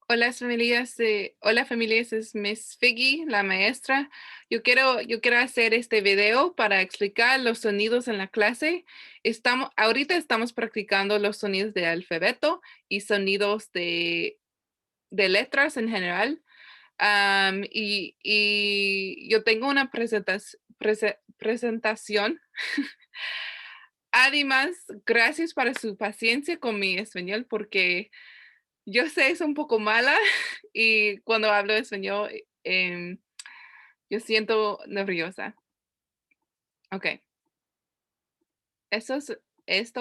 Hola familias, es Miss Figgy, la maestra. Yo quiero hacer este video para explicar los sonidos en la clase. Ahorita estamos practicando los sonidos de alfabeto y sonidos de letras en general. Y yo tengo una presentación. Además, gracias para su paciencia con mi español porque yo sé, es un poco mala y cuando hablo español, yo siento nerviosa. Ok, esto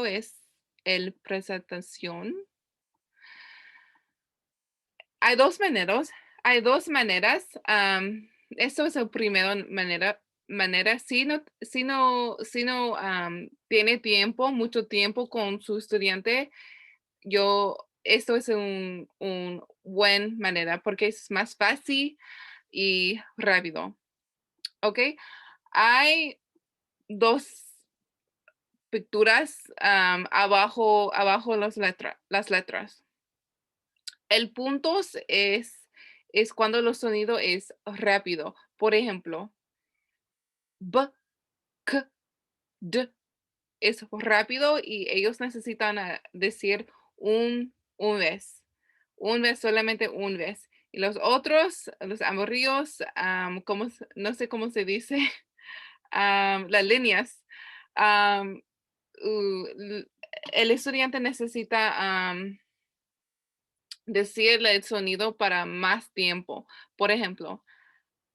es el presentación. Hay dos maneras, esto es la primera manera, si no tiene tiempo, mucho tiempo con su estudiante, esto es un buen manera porque es más fácil y rápido. ¿Ok? Hay dos pinturas abajo las letras. El punto es cuando el sonido es rápido. Por ejemplo, B, K, D es rápido y ellos necesitan decir un vez. Un vez, solamente un vez. Y los otros, los amarillos, no sé cómo se dice, las líneas. am, el estudiante necesita decirle el sonido para más tiempo. Por ejemplo,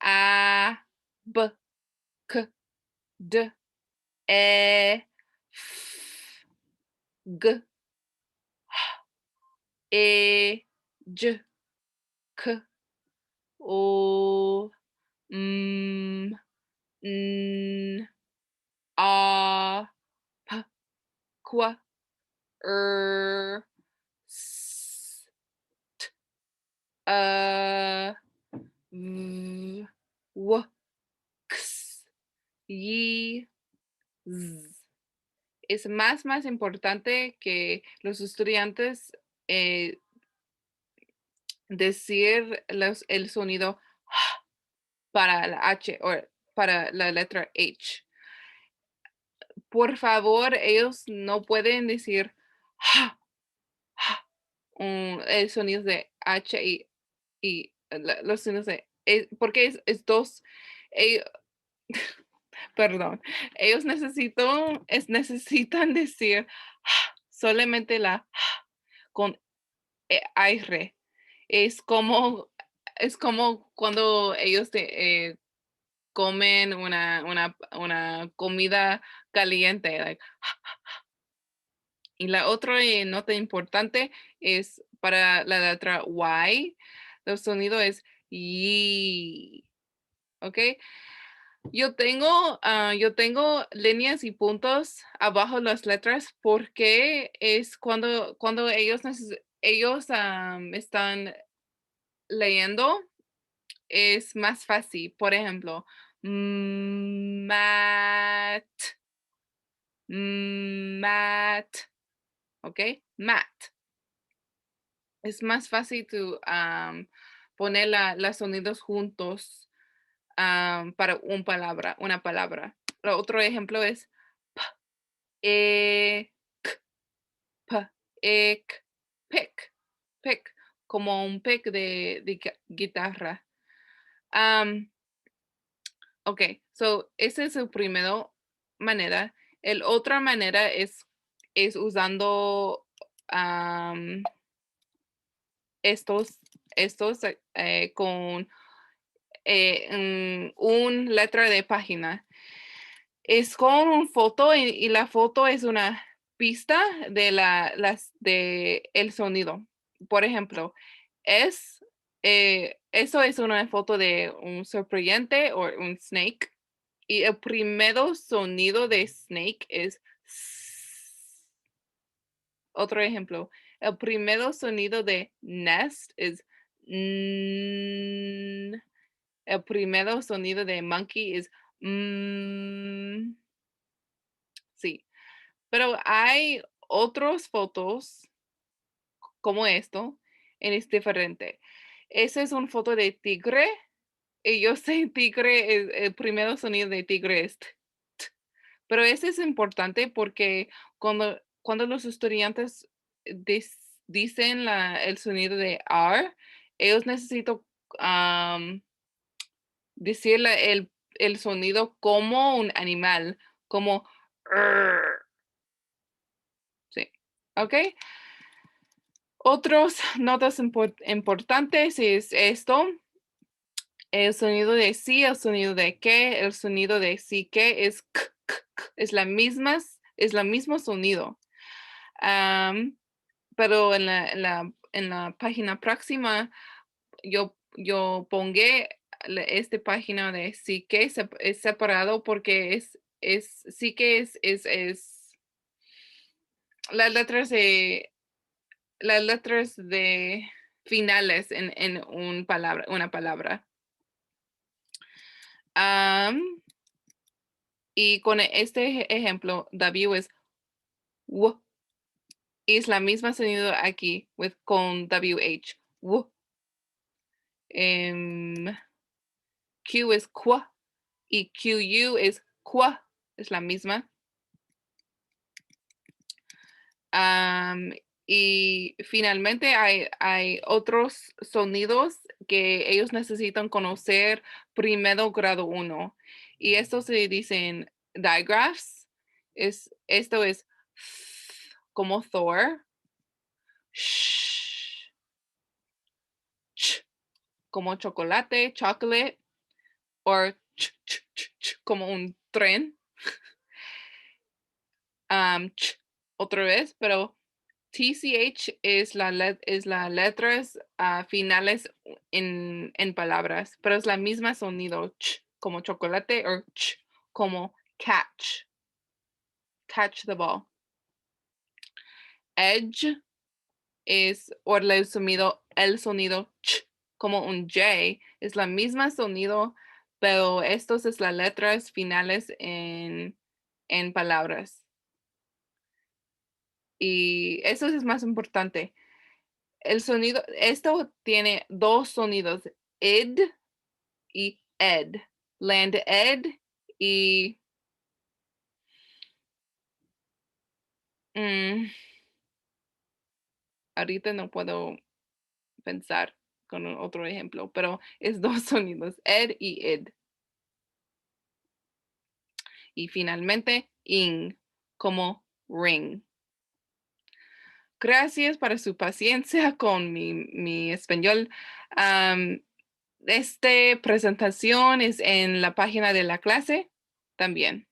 A, B, K, D, E, F, G, E, J, K, O, M, N, A, P, Q, R, S, V, W, X, Y, Z. Es más importante que los estudiantes decir el sonido para la H o para la letra H. Por favor, ellos no pueden decir el sonido de H y los sonidos de porque es dos. eh, Perdón, ellos necesitan decir solamente la con aire. Es como, es como cuando ellos comen una comida caliente. Y la otra nota importante es para la letra Y, el sonido es y. ¿Ok? Yo tengo líneas y puntos abajo las letras porque es cuando ellos están leyendo, es más fácil. Por ejemplo, mat, mat, ¿ok? Mat. Es más fácil poner los sonidos juntos para una palabra. El otro ejemplo es e, p, ek, pick, pick, como un pick de guitarra. Um, ok, so esa es la primera manera. El otra manera es usando estos con un letra de página. Es con una foto y la foto es una pista de el sonido. Por ejemplo, eso es una foto de un serpiente o un snake. Y el primer sonido de snake es s. Otro ejemplo, el primer sonido de nest es n. El primer sonido de monkey es mm. Sí, pero hay otras fotos como esto. es diferente. Esa es una foto de tigre. Y yo sé tigre, el primer sonido de tigre es t, t. Pero ese es importante porque cuando los estudiantes dicen el sonido de R, ellos necesitan decir el sonido como un animal, como "Rrr". Sí, ¿ok? Otros notas importantes es esto, el sonido de sí, el sonido de que, el sonido de sí que es k, k, k, es la mismo sonido. Pero en la página próxima yo pongué esta página de sí que es separado porque sí que es las letras de las letras de finales en una palabra. Y con este ejemplo, W es W. Y es la misma sonido aquí con WH. W. Q es Q y QU es Q. Es la misma. Y finalmente hay otros sonidos que ellos necesitan conocer primero grado 1. Y estos se dicen digraphs. Esto es como Thor. Sh, ch, como chocolate, chocolate. O ch, ch, ch, ch, como un tren. Ch, otra vez, pero TCH es las letras finales en palabras, pero es la misma sonido, ch, como chocolate o ch, como catch the ball. Edge es o el sonido ch, como un J, es la misma sonido, pero estos es las letras finales en palabras. Y eso es más importante. El sonido, esto tiene dos sonidos, id y ed. Land ed y ahorita no puedo pensar con otro ejemplo, pero es dos sonidos, ed y id. Y finalmente, ing, como ring. Gracias para su paciencia con mi español. Esta presentación es en la página de la clase también.